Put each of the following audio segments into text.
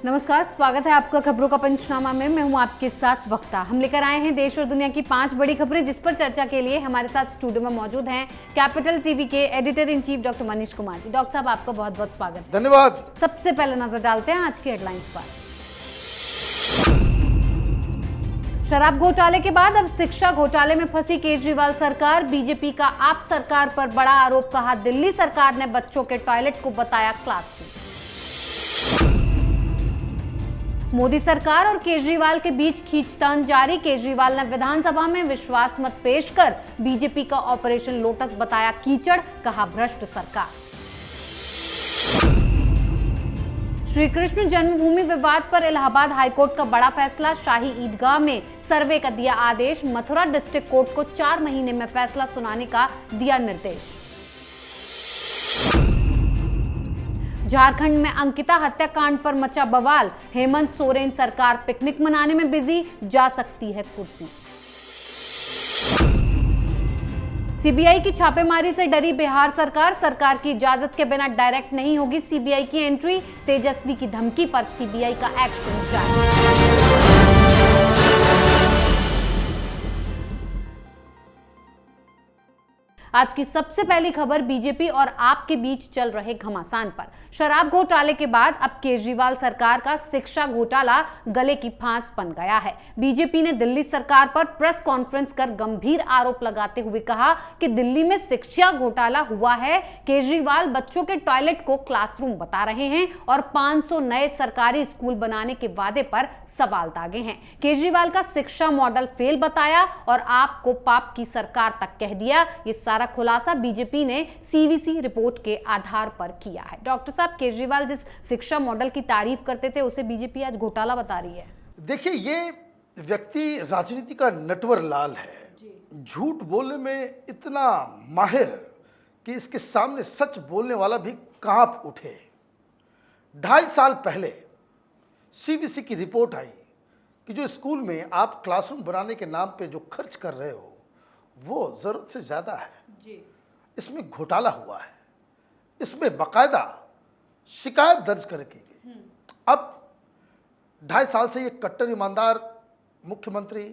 नमस्कार, स्वागत है आपका खबरों का पंचनामा में। मैं हूं आपके साथ वक्ता। हम लेकर आए हैं देश और दुनिया की 5 बड़ी खबरें, जिस पर चर्चा के लिए हमारे साथ स्टूडियो में मौजूद हैं कैपिटल टीवी के editor in chief doctor Manish Kumar ji. Doctor साहब, आपका बहुत बहुत स्वागत है। धन्यवाद। सबसे पहले नजर डालते हैं आज की हेडलाइंस पर। शराब घोटाले के बाद अब शिक्षा घोटाले में फंसी केजरीवाल सरकार। बीजेपी का आप सरकार पर बड़ा आरोप, कहा दिल्ली सरकार ने बच्चों के टॉयलेट को बताया क्लासरूम। मोदी सरकार और केजरीवाल के बीच खींचतान जारी। केजरीवाल ने विधानसभा में विश्वास मत पेश कर बीजेपी का ऑपरेशन लोटस बताया कीचड़, कहा भ्रष्ट सरकार। श्री कृष्ण जन्मभूमि विवाद पर इलाहाबाद हाईकोर्ट का बड़ा फैसला। शाही ईदगाह में सर्वे का दिया आदेश। मथुरा डिस्ट्रिक्ट कोर्ट को 4 महीने में फैसला सुनाने का दिया निर्देश। झारखंड में अंकिता हत्याकांड पर मचा बवाल। हेमंत सोरेन सरकार पिकनिक मनाने में बिजी, जा सकती है कुर्सी। सीबीआई की छापेमारी से डरी बिहार सरकार। सरकार की इजाजत के बिना डायरेक्ट नहीं होगी सीबीआई की एंट्री। तेजस्वी की धमकी पर सीबीआई का एक्शन जारी। आज की सबसे पहली खबर बीजेपी और आप के बीच चल रहे घमासान पर। शराब घोटाले के बाद अब केजरीवाल सरकार का शिक्षा घोटाला गले की फांस बन गया है। बीजेपी ने दिल्ली सरकार पर प्रेस कॉन्फ्रेंस कर गंभीर आरोप लगाते हुए कहा कि दिल्ली में शिक्षा घोटाला हुआ है। केजरीवाल बच्चों के टॉयलेट को क्लासरूम बता रहे हैं और 500 नए सरकारी स्कूल बनाने के वादे पर सवाल दागे हैं। केजरीवाल का शिक्षा मॉडल फेल बताया और आपको पाप की सरकार तक कह दिया। ये सारा खुलासा बीजेपी ने सीवीसी रिपोर्ट के आधार पर किया है। डॉक्टर साहब, केजरीवाल जिस शिक्षा मॉडल की तारीफ करते थे उसे बीजेपी आज घोटाला बता रही है। देखिए, ये व्यक्ति राजनीति का नटवर लाल है। झूठ बोलने में इतना माहिर कि इसके सामने सच बोलने वाला भी कांप उठे। 2.5 साल पहले सीवीसी की रिपोर्ट आई कि जो स्कूल में आप क्लासरूम बनाने के नाम पे जो खर्च कर रहे हो वो ज़रूरत से ज़्यादा है जी। इसमें घोटाला हुआ है। इसमें बाकायदा शिकायत दर्ज करके गई। अब 2.5 साल से ये कट्टर ईमानदार मुख्यमंत्री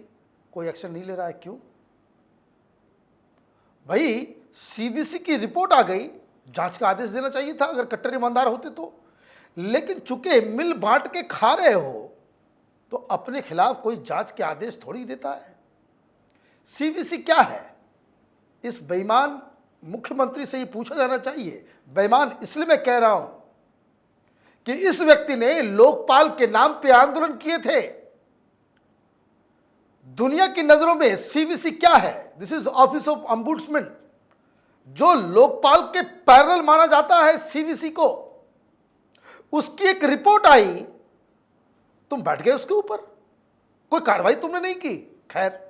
कोई एक्शन नहीं ले रहा है। क्यों भाई? सीबीसी की रिपोर्ट आ गई, जांच का आदेश देना चाहिए था अगर कट्टर ईमानदार होते तो। लेकिन चूंकि मिल बांट के खा रहे हो तो अपने खिलाफ कोई जांच के आदेश थोड़ी देता है। सीवीसी क्या है? इस बेईमान मुख्यमंत्री से ये पूछा जाना चाहिए। बेईमान इसलिए मैं कह रहा हूं कि इस व्यक्ति ने लोकपाल के नाम पे आंदोलन किए थे। दुनिया की नजरों में सीवीसी क्या है? This is office of ombudsman, जो लोकपाल के पैरेलल माना जाता है सीवीसी को। उसकी एक रिपोर्ट आई, तुम बैठ गए उसके ऊपर, कोई कार्रवाई तुमने नहीं की। खैर,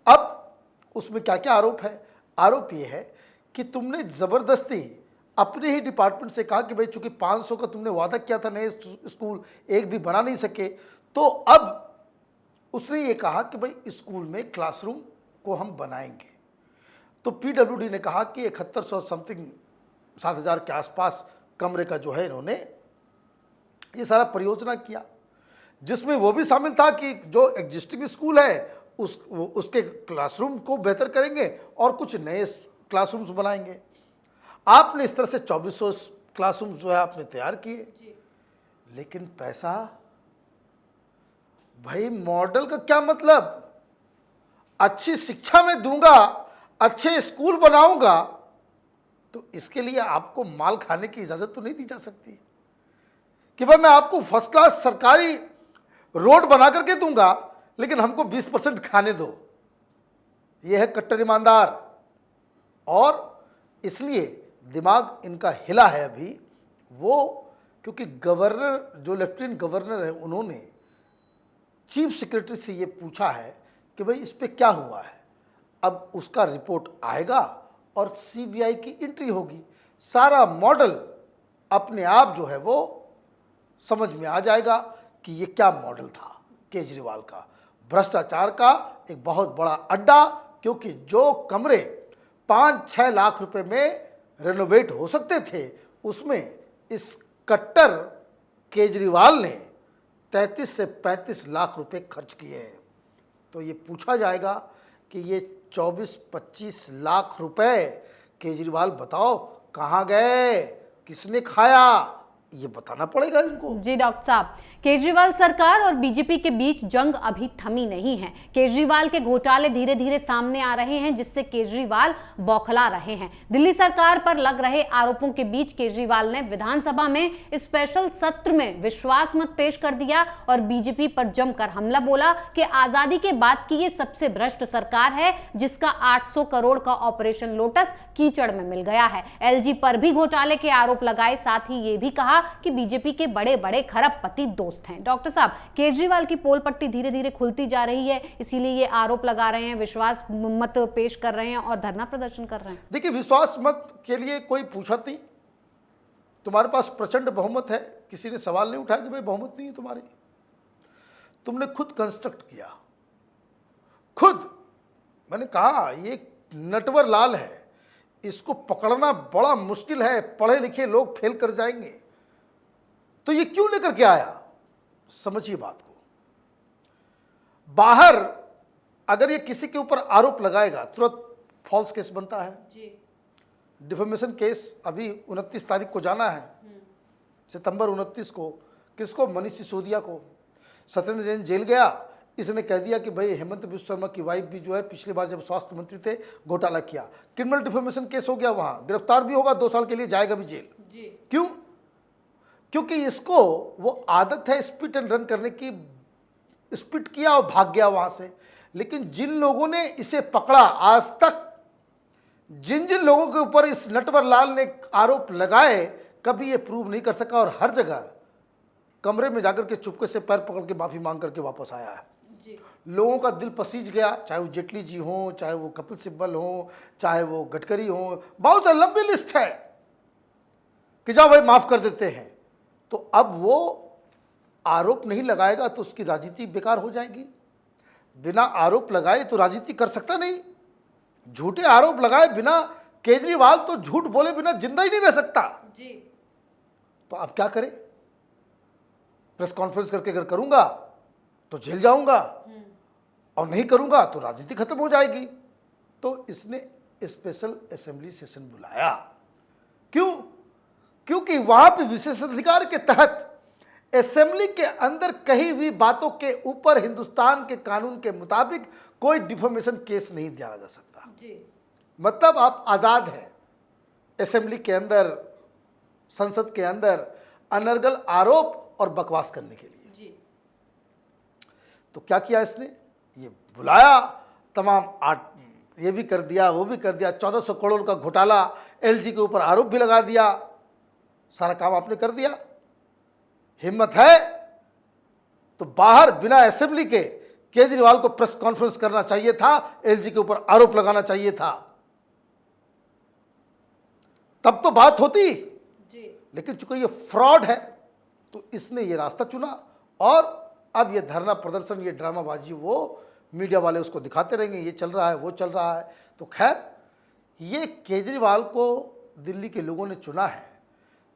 अब उसमें क्या क्या आरोप है? आरोप यह है कि तुमने जबरदस्ती अपने ही डिपार्टमेंट से कहा कि भाई चूंकि 500 का तुमने वादा किया था, नए स्कूल एक भी बना नहीं सके, तो अब उसने ये कहा कि भाई स्कूल में क्लासरूम को हम बनाएंगे। तो पीडब्ल्यूडी ने कहा कि 7100 समथिंग 7000 के आसपास कमरे का जो है इन्होंने ये सारा परियोजना किया, जिसमें वो भी शामिल था कि जो एग्जिस्टिंग स्कूल है उसके क्लासरूम को बेहतर करेंगे और कुछ नए क्लासरूम्स बनाएंगे। आपने इस तरह से 2400 क्लासरूम जो है आपने तैयार किए। लेकिन पैसा, भाई मॉडल का क्या मतलब? अच्छी शिक्षा में दूंगा, अच्छे स्कूल बनाऊंगा, तो इसके लिए आपको माल खाने की इजाजत तो नहीं दी जा सकती कि भाई मैं आपको फर्स्ट क्लास सरकारी रोड बना करके दूंगा लेकिन हमको 20% खाने दो। यह है कट्टर ईमानदार। और इसलिए दिमाग इनका हिला है अभी वो, क्योंकि गवर्नर, जो लेफ्टिनेंट गवर्नर है, उन्होंने चीफ सेक्रेटरी से ये पूछा है कि भाई इस पे क्या हुआ है। अब उसका रिपोर्ट आएगा और सीबीआई की एंट्री होगी। सारा मॉडल अपने आप जो है वो समझ में आ जाएगा कि ये क्या मॉडल था केजरीवाल का। भ्रष्टाचार का एक बहुत बड़ा अड्डा, क्योंकि जो कमरे 5-6 लाख रुपए में रेनोवेट हो सकते थे उसमें इस कट्टर केजरीवाल ने 33 से 35 लाख रुपए खर्च किए हैं। तो ये पूछा जाएगा कि ये 24-25 लाख रुपए केजरीवाल बताओ कहाँ गए, किसने खाया, ये बताना पड़ेगा इनको। जी डॉक्टर साहब, केजरीवाल सरकार और बीजेपी के बीच जंग अभी थमी नहीं है। केजरीवाल के घोटाले धीरे धीरे सामने आ रहे हैं, जिससे केजरीवाल बौखला रहे हैं। दिल्ली सरकार पर लग रहे आरोपों के बीच केजरीवाल ने विधानसभा में स्पेशल सत्र में विश्वास मत पेश कर दिया और बीजेपी पर जमकर हमला बोला कि आजादी के बाद की ये सबसे भ्रष्ट सरकार है, जिसका 800 करोड़ का ऑपरेशन लोटस कीचड़ में मिल गया है। एलजी पर भी घोटाले के आरोप लगाए, साथ ही ये भी कहा कि बीजेपी के बड़े बड़े खरबपति दोस्त हैं। डॉक्टर साहब, केजरीवाल की पोल पट्टी धीरे धीरे खुलती जा रही है, इसीलिए ये आरोप लगा रहे हैं, विश्वास मत पेश कर रहे हैं और धरना प्रदर्शन कर रहे हैं। देखिए, विश्वास मत के लिए कोई पूछा नहीं, तुम्हारे पास प्रचंड बहुमत है, किसी ने सवाल नहीं उठाया कि भाई बहुमत नहीं है तुम्हारी, तुमने खुद कंस्ट्रक्ट किया। खुद मैंने कहा ये नटवर लाल है, इसको पकड़ना बड़ा मुश्किल है, पढ़े लिखे लोग फेल कर जाएंगे। तो ये क्यों लेकर के आया, समझिए बात को। बाहर अगर ये किसी के ऊपर आरोप लगाएगा तुरंत फॉल्स केस बनता है जी। डिफेमेशन केस अभी 29 तारीख को जाना है, सितंबर 29 को। किसको? मनीष सिसोदिया को। सत्येंद्र जैन जेल गया, इसने कह दिया कि भाई हेमंत बिस्व शर्मा की वाइफ भी जो है पिछली बार जब स्वास्थ्य मंत्री थे घोटाला किया। क्रिमिनल डिफेमेशन केस हो गया, वहां गिरफ्तार भी होगा, 2 साल के लिए जाएगा भी जेल जी। क्यों? क्योंकि इसको वो आदत है स्पिट एंड रन करने की। स्पिट किया और भाग गया वहां से। लेकिन जिन लोगों ने इसे पकड़ा, आज तक जिन जिन लोगों के ऊपर इस नटवर लाल ने आरोप लगाए, कभी ये प्रूव नहीं कर सका और हर जगह कमरे में जाकर के चुपके से पैर पकड़ के माफी मांग करके वापस आया है जी। लोगों का दिल पसीज गया, चाहे वो जेटली जी हो, चाहे वो कपिल सिब्बल हो, चाहे वो गडकरी हो, बहुत लंबी लिस्ट है कि जाओ भाई माफ कर देते हैं। तो अब वो आरोप नहीं लगाएगा तो उसकी राजनीति बेकार हो जाएगी। बिना आरोप लगाए तो राजनीति कर सकता नहीं। झूठे आरोप लगाए बिना केजरीवाल तो झूठ बोले बिना जिंदा ही नहीं रह सकता जी। तो अब क्या करें? प्रेस कॉन्फ्रेंस करके अगर करूंगा तो जेल जाऊंगा और नहीं करूंगा तो राजनीति खत्म हो जाएगी। तो इसने स्पेशल असेंबली सेशन बुलाया। क्यों? क्योंकि वहां पे विशेषाधिकार के तहत असेंबली के अंदर कही हुई बातों के ऊपर हिंदुस्तान के कानून के मुताबिक कोई डिफेमेशन केस नहीं दिया जा सकता जी। मतलब आप आजाद हैं असेंबली के अंदर, संसद के अंदर अनर्गल आरोप और बकवास करने के लिए जी। तो क्या किया इसने? ये बुलाया, तमाम ये भी कर दिया, वो भी कर दिया, 1400 करोड़ का घोटाला, एलजी के ऊपर आरोप भी लगा दिया, सारा काम आपने कर दिया। हिम्मत है तो बाहर बिना असेंबली के केजरीवाल को प्रेस कॉन्फ्रेंस करना चाहिए था, एलजी के ऊपर आरोप लगाना चाहिए था, तब तो बात होती जी। लेकिन चूंकि ये फ्रॉड है तो इसने ये रास्ता चुना और अब ये धरना प्रदर्शन, ये ड्रामाबाजी वो मीडिया वाले उसको दिखाते रहेंगे, ये चल रहा है, वो चल रहा है। तो खैर, ये केजरीवाल को दिल्ली के लोगों ने चुना है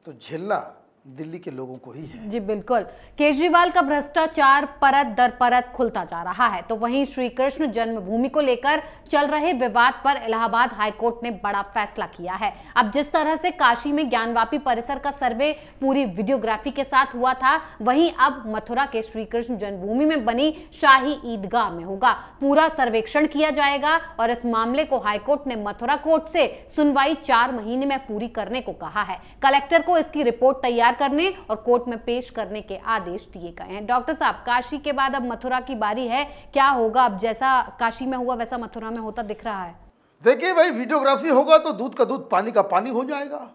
तो झेलना दिल्ली के लोगों को ही है। जी बिल्कुल। केजरीवाल का भ्रष्टाचार परत दर परत खुलता जा रहा है। तो वहीं श्री कृष्ण जन्मभूमि को लेकर चल रहे विवाद पर इलाहाबाद हाईकोर्ट ने बड़ा फैसला किया है। अब जिस तरह से काशी में ज्ञानवापी परिसर का सर्वे पूरी वीडियोग्राफी के साथ हुआ था, वहीं अब मथुरा के श्री कृष्ण जन्मभूमि में बनी शाही ईदगाह में होगा। पूरा सर्वेक्षण किया जाएगा और इस मामले को हाईकोर्ट ने मथुरा कोर्ट से सुनवाई 4 महीने में पूरी करने को कहा है। कलेक्टर को इसकी रिपोर्ट तैयार करने और कोर्ट में पेश करने के आदेश दिए गए हैं। डॉक्टर साहब, काशी के बाद अब मथुरा की बारी है, क्या होगा? अब जैसा काशी में हुआ वैसा मथुरा में होता दिख रहा है। देखिए भाई, वीडियोग्राफी होगा तो दूध का दूध पानी का पानी हो जाएगा।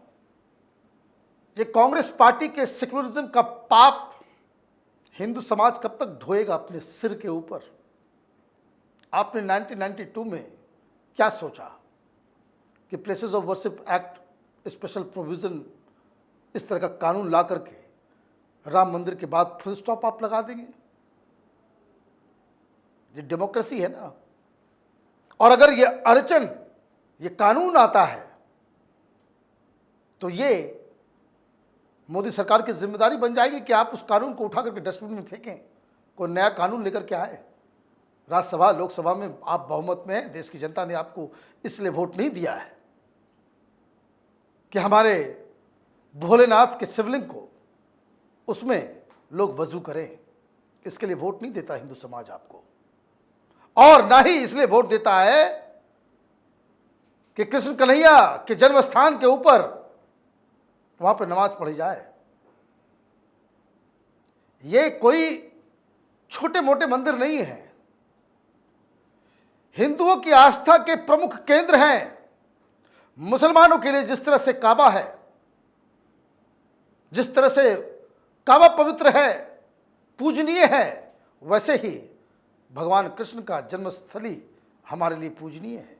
ये कांग्रेस पार्टी के सेक्युलरिज्म का पाप हिंदू समाज कब तक ढोएगा अपने सिर के ऊपर? आपने 1992 में क्या सोचा कि places of worship act special provision, इस तरह का कानून ला करके राम मंदिर के बाद फुल स्टॉप आप लगा देंगे? ये डेमोक्रेसी है ना। और अगर ये अड़चन, ये कानून आता है तो ये मोदी सरकार की जिम्मेदारी बन जाएगी कि आप उस कानून को उठा करके डस्टबिन में फेंकें, कोई नया कानून लेकर के आए। राज्यसभा लोकसभा में आप बहुमत में हैं, देश की जनता ने आपको इसलिए वोट नहीं दिया है कि हमारे भोलेनाथ के शिवलिंग को उसमें लोग वजू करें। इसके लिए वोट नहीं देता हिंदू समाज आपको, और ना ही इसलिए वोट देता है कि कृष्ण कन्हैया के जन्म स्थान के ऊपर वहां पर नमाज पढ़ी जाए। ये कोई छोटे मोटे मंदिर नहीं है, हिंदुओं की आस्था के प्रमुख केंद्र हैं। मुसलमानों के लिए जिस तरह से काबा है, जिस तरह से काबा पवित्र है, पूजनीय है, वैसे ही भगवान कृष्ण का जन्मस्थली हमारे लिए पूजनीय है।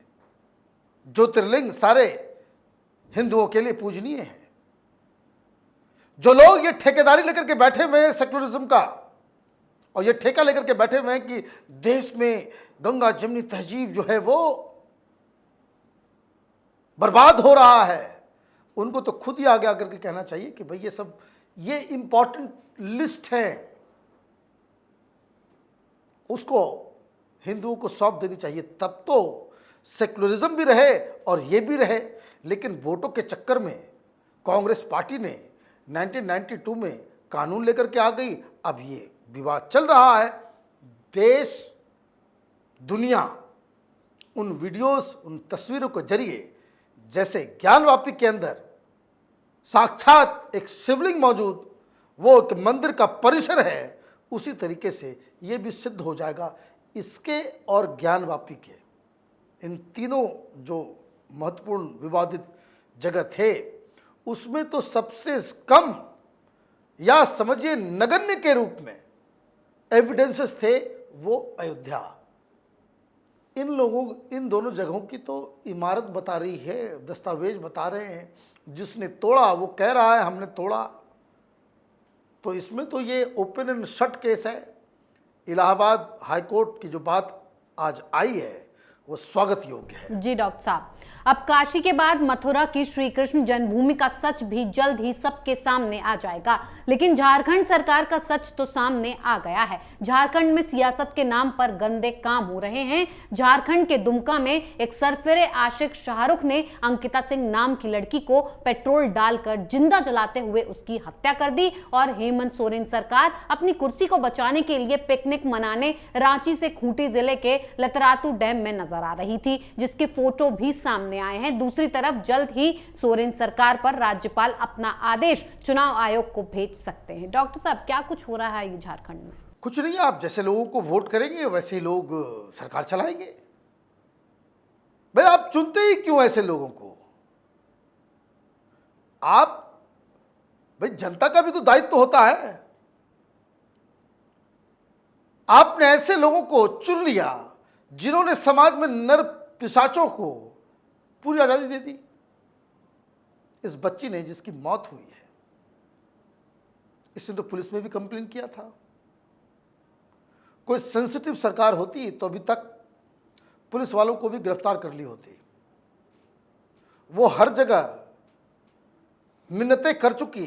ज्योतिर्लिंग सारे हिंदुओं के लिए पूजनीय है। जो लोग ये ठेकेदारी लेकर के बैठे हुए हैं सेक्युलरिज्म का, और ये ठेका लेकर के बैठे हुए हैं कि देश में गंगा जमनी तहजीब जो है वो बर्बाद हो रहा है, उनको तो खुद ही आगे आकर के कहना चाहिए कि भाई ये सब ये इंपॉर्टेंट लिस्ट है, उसको हिंदुओं को सौंप देनी चाहिए, तब तो सेक्युलरिज्म भी रहे और ये भी रहे। लेकिन वोटों के चक्कर में कांग्रेस पार्टी ने 1992 में कानून लेकर के आ गई। अब ये विवाद चल रहा है। देश दुनिया उन वीडियोस, उन तस्वीरों के जरिए, जैसे ज्ञानवापी के अंदर साक्षात एक शिवलिंग मौजूद, वो एक मंदिर का परिसर है, उसी तरीके से ये भी सिद्ध हो जाएगा। इसके और ज्ञानवापी के इन तीनों जो महत्वपूर्ण विवादित जगह थे, उसमें तो सबसे कम या समझिए नगण्य के रूप में एविडेंसेस थे वो अयोध्या। इन लोगों, इन दोनों जगहों की तो इमारत बता रही है, दस्तावेज बता रहे हैं। जिसने तोड़ा वो कह रहा है हमने तोड़ा। तो इसमें तो ये ओपन एंड शट केस है। इलाहाबाद हाईकोर्ट की जो बात आज आई है वो स्वागत योग्य है। जी डॉक्टर साहब, अब काशी के बाद मथुरा की श्री कृष्ण जन्मभूमि का सच भी जल्द ही सबके सामने आ जाएगा। लेकिन झारखंड सरकार का सच तो सामने आ गया है। झारखंड में सियासत के नाम पर गंदे काम हो रहे हैं। झारखंड के दुमका में एक सरफिरे आशिक शाहरुख ने अंकिता सिंह नाम की लड़की को पेट्रोल डालकर जिंदा जलाते हुए उसकी हत्या कर दी। और हेमंत सोरेन सरकार अपनी कुर्सी को बचाने के लिए पिकनिक मनाने रांची से खूंटी जिले के लतरातू डैम में नजर आ रही थी, जिसके फोटो भी सामने आए हैं। दूसरी तरफ जल्द ही सोरेन सरकार पर राज्यपाल अपना आदेश चुनाव आयोग को भेज सकते हैं। डॉक्टर साहब, क्या कुछ हो रहा है ये झारखंड में? कुछ नहीं, आप जैसे लोगों को वोट करेंगे वैसे ही लोग सरकार चलाएंगे। भाई आप चुनते ही क्यों ऐसे लोगों को? आप भाई जनता का भी तो दायित्व होता है। आपने ऐसे लोगों को चुन लिया जिन्होंने समाज में नर पिशाचों को पूरी आजादी दे दी। इस बच्ची ने जिसकी मौत हुई है, इसने तो पुलिस में भी कंप्लेन किया था। कोई सेंसिटिव सरकार होती तो अभी तक पुलिस वालों को भी गिरफ्तार कर ली होती। वो हर जगह मिन्नतें कर चुकी,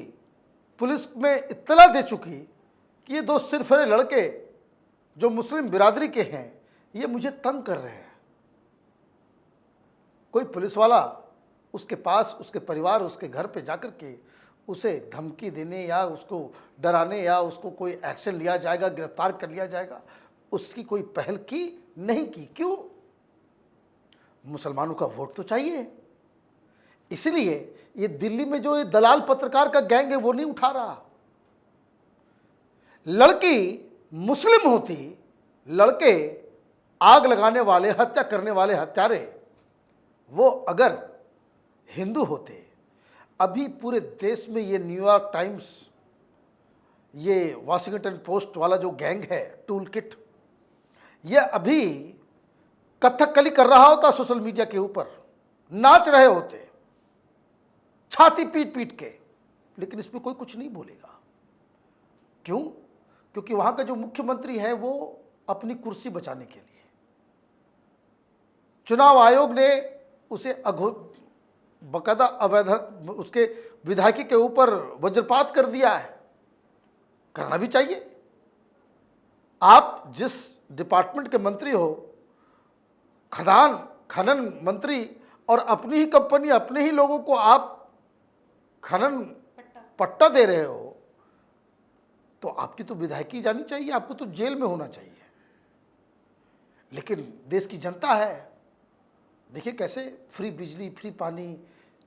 पुलिस में इत्तला दे चुकी कि ये दो सिरफिरे लड़के जो मुस्लिम बिरादरी के हैं ये मुझे तंग कर रहे हैं। कोई पुलिस वाला उसके पास, उसके परिवार, उसके घर पे जाकर के उसे धमकी देने या उसको डराने या उसको कोई एक्शन लिया जाएगा, गिरफ्तार कर लिया जाएगा, उसकी कोई पहल की नहीं की। क्यों? मुसलमानों का वोट तो चाहिए। इसलिए ये दिल्ली में जो ये दलाल पत्रकार का गैंग है वो नहीं उठा रहा। लड़की मुस्लिम होती, लड़के आग लगाने वाले, हत्या करने वाले हत्यारे वो अगर हिंदू होते। अभी पूरे देश में ये न्यूयॉर्क टाइम्स, ये वॉशिंगटन पोस्ट वाला जो गैंग है टूल किट, ये अभी कथकली कर रहा होता सोशल मीडिया के ऊपर, नाच रहे होते छाती पीट पीट के। लेकिन इसमें कोई कुछ नहीं बोलेगा। क्यों? क्योंकि वहां का जो मुख्यमंत्री है वो अपनी कुर्सी बचाने के लिए, चुनाव आयोग ने उसे बकायदा अवैध उसके विधायकी के ऊपर वज्रपात कर दिया है। करना भी चाहिए। आप जिस डिपार्टमेंट के मंत्री हो, खदान खनन मंत्री, और अपनी ही कंपनी अपने ही लोगों को आप खनन पट्टा दे रहे हो, तो आपकी तो विधायकी जानी चाहिए, आपको तो जेल में होना चाहिए। लेकिन देश की जनता है, देखिए कैसे फ्री बिजली, फ्री पानी,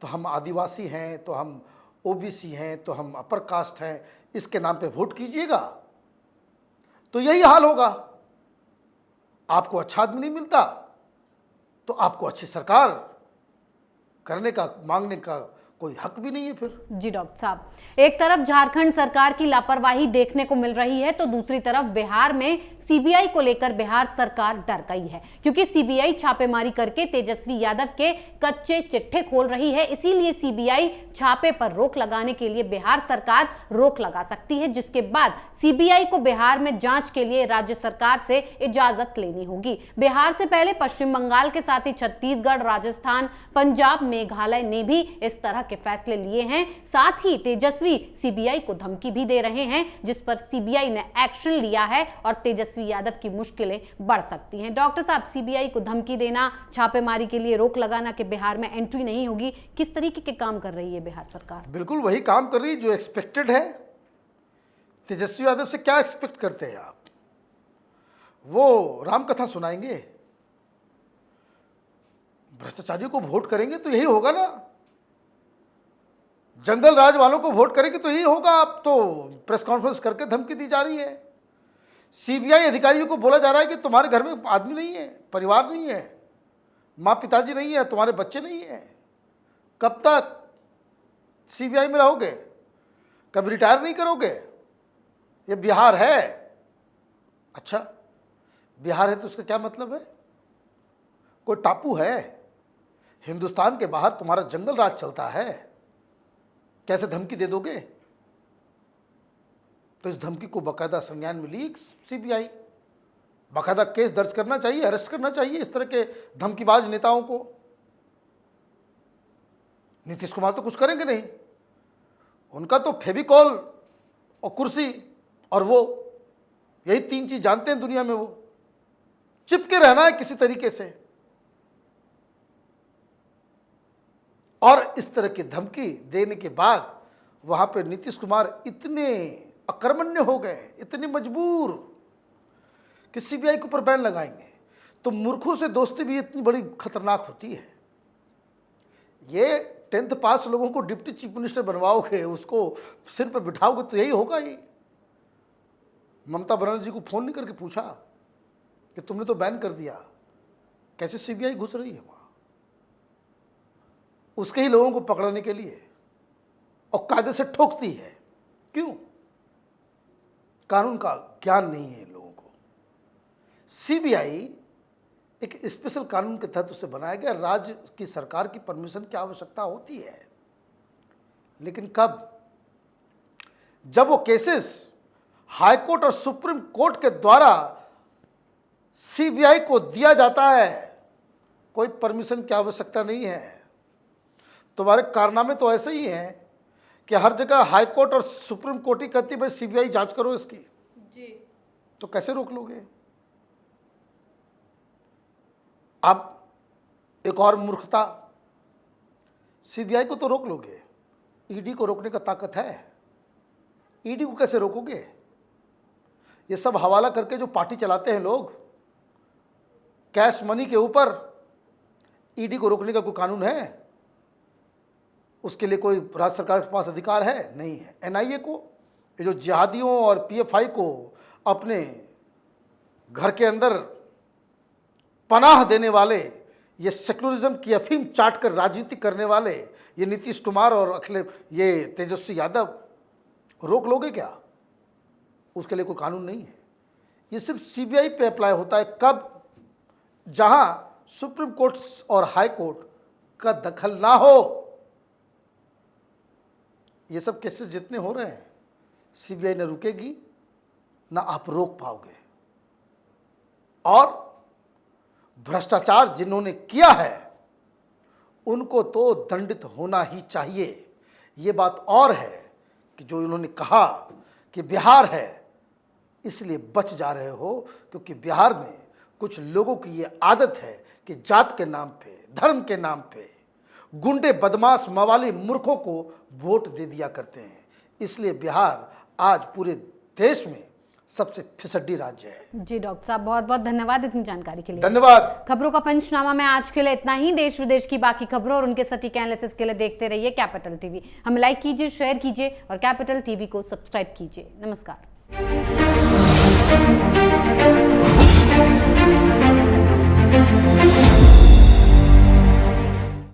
तो हम आदिवासी हैं, तो हम ओबीसी हैं, तो हम अपर कास्ट हैं, इसके नाम पे वोट कीजिएगा तो यही हाल होगा। आपको अच्छा आदमी नहीं मिलता तो आपको अच्छी सरकार करने का, मांगने का कोई हक भी नहीं है फिर। जी डॉक्टर साहब, एक तरफ झारखंड सरकार की लापरवाही देखने को मिल रही है तो दूसरी तरफ बिहार में सीबीआई को लेकर बिहार सरकार डर गई है, क्योंकि सीबीआई छापेमारी करके तेजस्वी यादव के कच्चे चिट्ठे खोल रही है। इसीलिए सीबीआई छापे पर रोक लगाने के लिए बिहार सरकार रोक लगा सकती है, जिसके बाद सीबीआई को बिहार में जांच के लिए राज्य सरकार से इजाजत लेनी होगी। बिहार से पहले पश्चिम बंगाल के साथ ही छत्तीसगढ़, राजस्थान, पंजाब, मेघालय ने भी इस तरह के फैसले लिए हैं। साथ ही तेजस्वी सीबीआई को धमकी भी दे रहे हैं, जिस पर सीबीआई ने एक्शन लिया है और तेजस्वी यादव की मुश्किलें बढ़ सकती हैं। डॉक्टर साहब, सीबीआई को धमकी देना, छापेमारी के लिए रोक लगाना कि बिहार में एंट्री नहीं होगी, किस तरीके के काम कर रही है बिहार सरकार? बिल्कुल वही काम कर रही है जो एक्सपेक्टेड है। तेजस्वी यादव से क्या एक्सपेक्ट करते हैं आप? वो राम कथा सुनाएंगे? भ्रष्टाचारियों को वोट करेंगे तो यही होगा ना। जंगल राज वालों को वोट करेंगे तो यही होगा। आप तो प्रेस कॉन्फ्रेंस करके धमकी दी जा रही है। सीबीआई अधिकारियों को बोला जा रहा है कि तुम्हारे घर में आदमी नहीं है, परिवार नहीं है, माँ पिताजी नहीं है, तुम्हारे बच्चे नहीं है, कब तक सीबीआई में रहोगे? कभी रिटायर नहीं करोगे? ये बिहार है। अच्छा, बिहार है तो उसका क्या मतलब है? कोई टापू है? हिंदुस्तान के बाहर तुम्हारा जंगल राज चलता है, कैसे धमकी दे दोगे? तो इस धमकी को बाकायदा संज्ञान में ली सीबीआई। बाकायदा केस दर्ज करना चाहिए, अरेस्ट करना चाहिए इस तरह के धमकीबाज नेताओं को। नीतीश कुमार तो कुछ करेंगे नहीं, उनका तो फेविकॉल और कुर्सी और वो, यही तीन चीज जानते हैं दुनिया में। वो चिपके रहना है किसी तरीके से। और इस तरह की धमकी देने के बाद वहां पे नीतीश कुमार इतने अकर्मण्य हो गए, इतने मजबूर कि सीबीआई के ऊपर बैन लगाएंगे। तो मूर्खों से दोस्ती भी इतनी बड़ी खतरनाक होती है। ये 10th पास लोगों को डिप्टी चीफ मिनिस्टर बनवाओगे, उसको सिर पर बिठाओगे तो यही होगा ही। ममता बनर्जी को फोन नहीं करके पूछा कि तुमने तो बैन कर दिया, कैसे सीबीआई घुस रही है वहां उसके ही लोगों को पकड़ने के लिए, और कायदे से ठोकती है। क्यों? कानून का ज्ञान नहीं है लोगों को। सीबीआई एक स्पेशल कानून के तहत उसे बनाया गया। राज्य की सरकार की परमिशन की आवश्यकता होती है, लेकिन कब? जब वो केसेस हाई कोर्ट और सुप्रीम कोर्ट के द्वारा सीबीआई को दिया जाता है, कोई परमिशन की आवश्यकता नहीं है। तुम्हारे कारनामे तो ऐसे ही हैं कि हर जगह हाई कोर्ट और सुप्रीम कोर्ट ही कहती है भाई सीबीआई जांच करो इसकी जी, तो कैसे रोक लोगे? अब एक और मूर्खता, सीबीआई को तो रोक लोगे, ईडी को रोकने का ताकत है? ईडी को कैसे रोकोगे? ये सब हवाला करके जो पार्टी चलाते हैं लोग, कैश मनी के ऊपर ईडी को रोकने का कोई कानून है? उसके लिए कोई राज्य सरकार के पास अधिकार है? नहीं है। एनआईए को, ये जो जिहादियों और पीएफआई को अपने घर के अंदर पनाह देने वाले, ये सेक्युलरिज्म की अफीम चाट कर राजनीति करने वाले ये नीतीश कुमार और ये तेजस्वी यादव, रोक लोगे क्या? उसके लिए कोई कानून नहीं है। ये सिर्फ सीबीआई पे अप्लाई होता है। कब? जहां सुप्रीम कोर्ट और हाई कोर्ट का दखल ना हो। ये सब केसेस जितने हो रहे हैं, सीबीआई न रुकेगी, ना आप रोक पाओगे। और भ्रष्टाचार जिन्होंने किया है उनको तो दंडित होना ही चाहिए। ये बात और है कि जो इन्होंने कहा कि बिहार है इसलिए बच जा रहे हो, क्योंकि बिहार में कुछ लोगों की ये आदत है कि जात के नाम पे, धर्म के नाम पे गुंडे, बदमाश, मवाली, मूर्खों को वोट दे दिया करते हैं। इसलिए बिहार आज पूरे देश में सबसे फिसड्डी राज्य है। जी डॉक्टर साहब, बहुत बहुत धन्यवाद इतनी जानकारी के लिए। धन्यवाद। खबरों का पंचनामा में आज के लिए इतना ही। देश विदेश की बाकी खबरों और उनके सटीक एनालिसिस के लिए देखते रहिए कैपिटल टीवी। हमें लाइक कीजिए, शेयर कीजिए और कैपिटल टीवी को सब्सक्राइब कीजिए। नमस्कार।